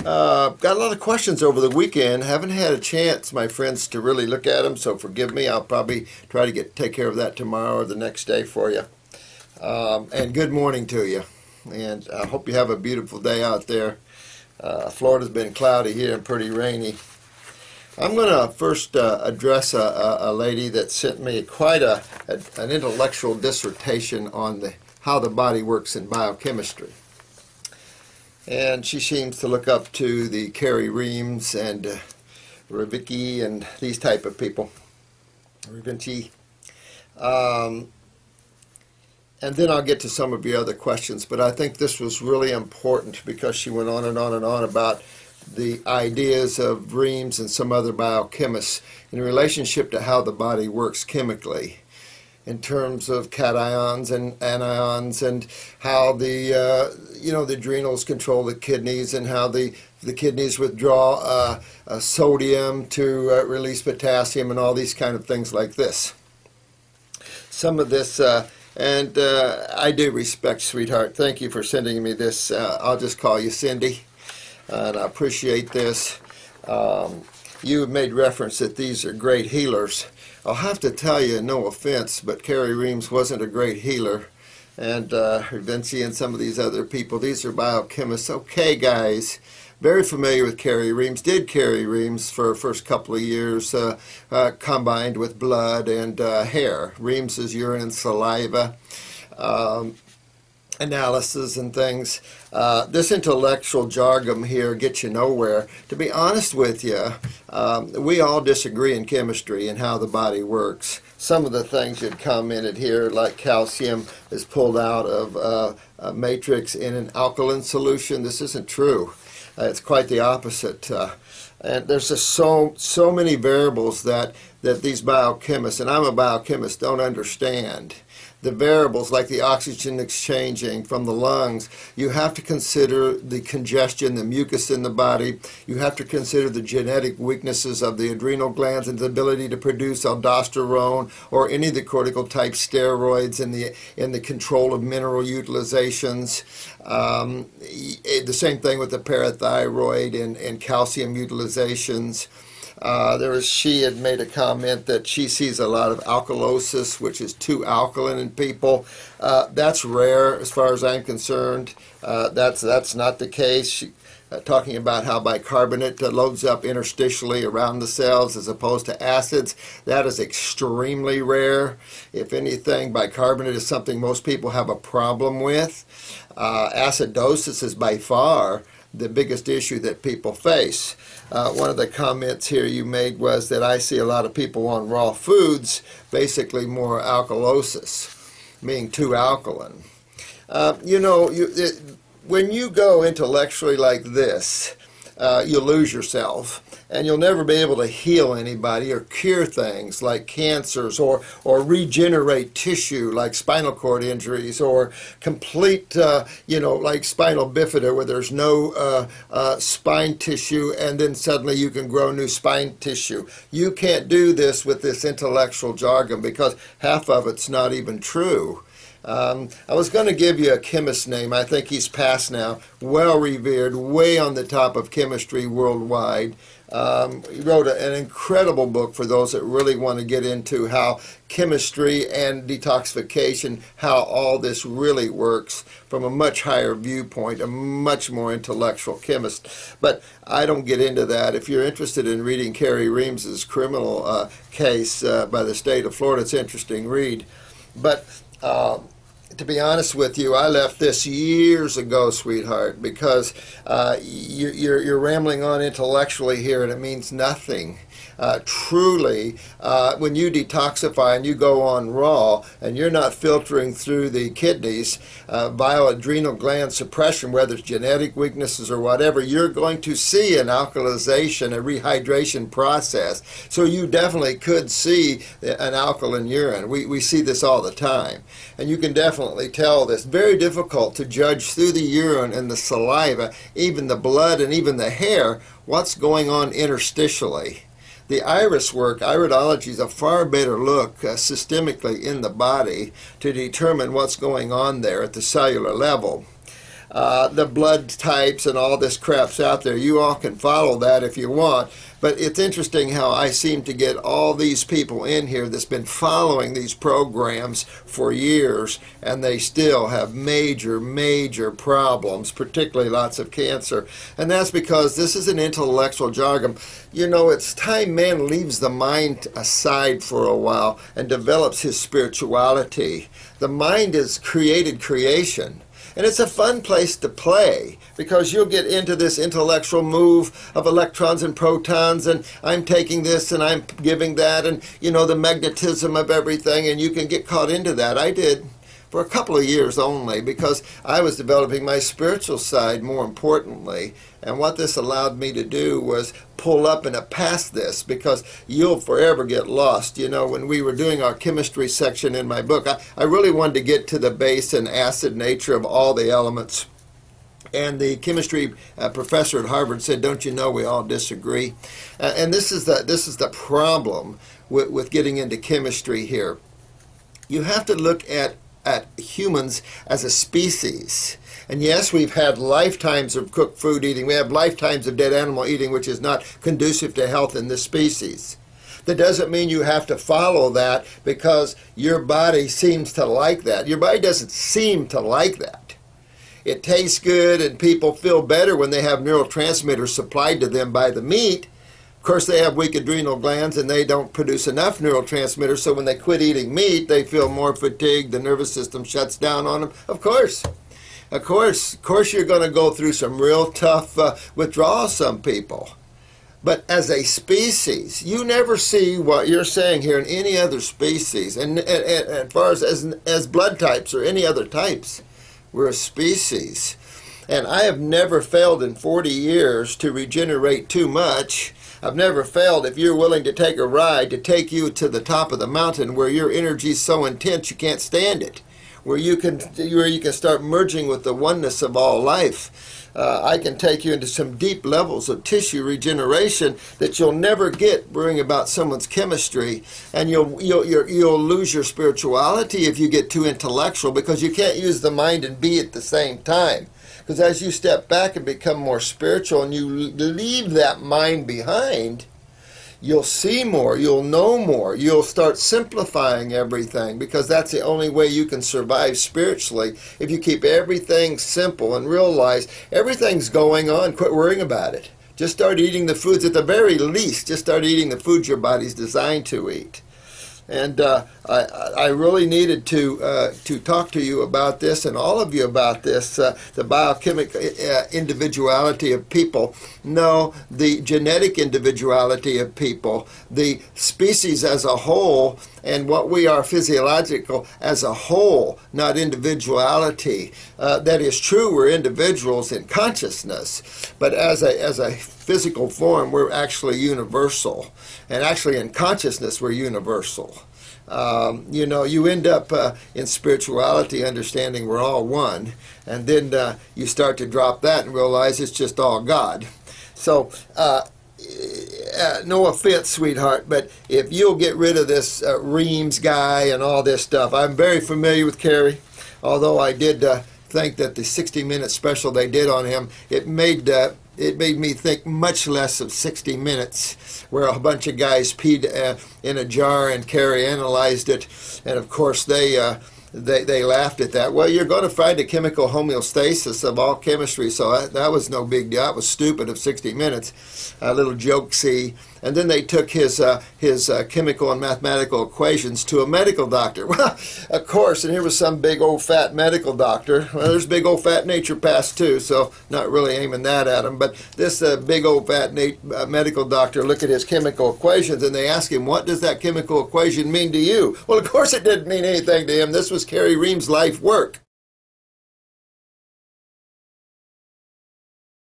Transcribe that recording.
Got a lot of questions over the weekend. Haven't had a chance, my friends, to really look at them, so forgive me. I'll probably try to take care of that tomorrow or the next day for you. And good morning to you. And I hope you have a beautiful day out there. Florida's been cloudy here and pretty rainy. I'm going to first address a lady that sent me quite an intellectual dissertation on how the body works in biochemistry. And she seems to look up to the Carrie Reams and Rivicki and these type of people. Rivinci. And then I'll get to some of your other questions. But I think this was really important because she went on and on and on about the ideas of Reams and some other biochemists in relationship to how the body works chemically, in terms of cations and anions, and how the adrenals control the kidneys, and how the kidneys withdraw sodium to release potassium, and all these kind of things like this. Some of this, and I do respect, sweetheart. Thank you for sending me this. I'll just call you Cindy, and I appreciate this. You have made reference that these are great healers. I'll have to tell you, no offense, but Carrie Reams wasn't a great healer. And Vinci and some of these other people, these are biochemists. Okay, guys, very familiar with Carrie Reams. Did Carrie Reams for the first couple of years, combined with blood and hair. Reams's urine and saliva. Analysis and things. This intellectual jargon here gets you nowhere. To be honest with you, we all disagree in chemistry and how the body works. Some of the things you'd commented here, like calcium is pulled out of a matrix in an alkaline solution. This isn't true. It's quite the opposite. And there's just so many variables that these biochemists, and I'm a biochemist, don't understand. The variables like the oxygen exchanging from the lungs, you have to consider the congestion, the mucus in the body. You have to consider the genetic weaknesses of the adrenal glands and the ability to produce aldosterone or any of the cortical type steroids in the control of mineral utilizations. The same thing with the parathyroid and calcium utilizations. She had made a comment that she sees a lot of alkalosis, which is too alkaline in people. That's rare as far as I'm concerned. That's not the case. She, talking about how bicarbonate loads up interstitially around the cells as opposed to acids. That is extremely rare. If anything, bicarbonate is something most people have a problem with. Acidosis is by far the biggest issue that people face. One of the comments here you made was that I see a lot of people on raw foods, basically more alkalosis, meaning too alkaline. When you go intellectually like this, you lose yourself, and you'll never be able to heal anybody or cure things like cancers or regenerate tissue like spinal cord injuries or complete, like spinal bifida where there's no spine tissue and then suddenly you can grow new spine tissue. You can't do this with this intellectual jargon because half of it's not even true. I was going to give you a chemist's name. I think he's passed now. Well revered, way on the top of chemistry worldwide. He wrote an incredible book for those that really want to get into how chemistry and detoxification, how all this really works from a much higher viewpoint, a much more intellectual chemist. But I don't get into that. If you're interested in reading Carrie Reams's criminal case by the state of Florida, it's an interesting read. But to be honest with you, I left this years ago, sweetheart, because you're rambling on intellectually here and it means nothing. Truly, when you detoxify and you go on raw and you're not filtering through the kidneys via adrenal gland suppression, whether it's genetic weaknesses or whatever, you're going to see an alkalization, a rehydration process. So you definitely could see an alkaline urine. We see this all the time. And you can definitely tell this. Very difficult to judge through the urine and the saliva, even the blood and even the hair, what's going on interstitially. The iris work, iridology, is a far better look systemically in the body to determine what's going on there at the cellular level. the blood types and all this crap's out there. You all can follow that if you want. But it's interesting how I seem to get all these people in here that's been following these programs for years, and they still have major, major problems, particularly lots of cancer. And that's because this is an intellectual jargon. You know, it's time man leaves the mind aside for a while and develops his spirituality. The mind is created creation. And it's a fun place to play because you'll get into this intellectual move of electrons and protons, and I'm taking this and I'm giving that, and you know, the magnetism of everything, and you can get caught into that. I did for a couple of years only because I was developing my spiritual side more importantly. And what this allowed me to do was pull up and past this, because you'll forever get lost. You know, when we were doing our chemistry section in my book, I really wanted to get to the base and acid nature of all the elements. And the chemistry professor at Harvard said, "Don't you know we all disagree?" And this is the problem with getting into chemistry here. You have to look at humans as a species. And yes, we've had lifetimes of cooked food eating. We have lifetimes of dead animal eating, which is not conducive to health in this species. That doesn't mean you have to follow that because your body seems to like that. Your body doesn't seem to like that. It tastes good and people feel better when they have neurotransmitters supplied to them by the meat. Of course, they have weak adrenal glands and they don't produce enough neurotransmitters, so when they quit eating meat, they feel more fatigued, the nervous system shuts down on them. Of course, you're going to go through some real tough withdrawals, some people. But as a species, you never see what you're saying here in any other species. And as far as blood types or any other types, we're a species. And I have never failed in 40 years to regenerate too much. I've never failed, if you're willing to take a ride, to take you to the top of the mountain where your energy is so intense you can't stand it, where you can start merging with the oneness of all life. I can take you into some deep levels of tissue regeneration that you'll never get worrying about someone's chemistry, and you'll lose your spirituality if you get too intellectual, because you can't use the mind and be at the same time. Because as you step back and become more spiritual and you leave that mind behind, you'll see more, you'll know more, you'll start simplifying everything, because that's the only way you can survive spiritually. If you keep everything simple and realize everything's going on, quit worrying about it. Just start eating the foods, at the very least, just start eating the foods your body's designed to eat. And I really needed to talk to you about this, and all of you about this, the biochemical individuality of people. No, the genetic individuality of people, the species as a whole, and what we are physiological as a whole, not individuality. That is true, we're individuals in consciousness, but as a physical form, we're actually universal. And actually in consciousness, we're universal. You know, you end up in spirituality understanding we're all one, and then you start to drop that and realize it's just all God. So, no offense, sweetheart, but if you'll get rid of this Reams guy and all this stuff, I'm very familiar with Kerry, although I did think that the 60-minute special they did on him, it made me think much less of 60 Minutes, where a bunch of guys peed in a jar and Kerry analyzed it, and of course they laughed at that. Well, you're going to find a chemical homeostasis of all chemistry, so that was no big deal. That was stupid of 60 Minutes, a little jokesy. And then they took his chemical and mathematical equations to a medical doctor. Well, of course, and here was some big old fat medical doctor. Well, there's big old fat naturopaths too, so not really aiming that at him. But this big old fat medical doctor looked at his chemical equations, and they asked him, "What does that chemical equation mean to you?" Well, of course it didn't mean anything to him. This was Kerry Reams' life work.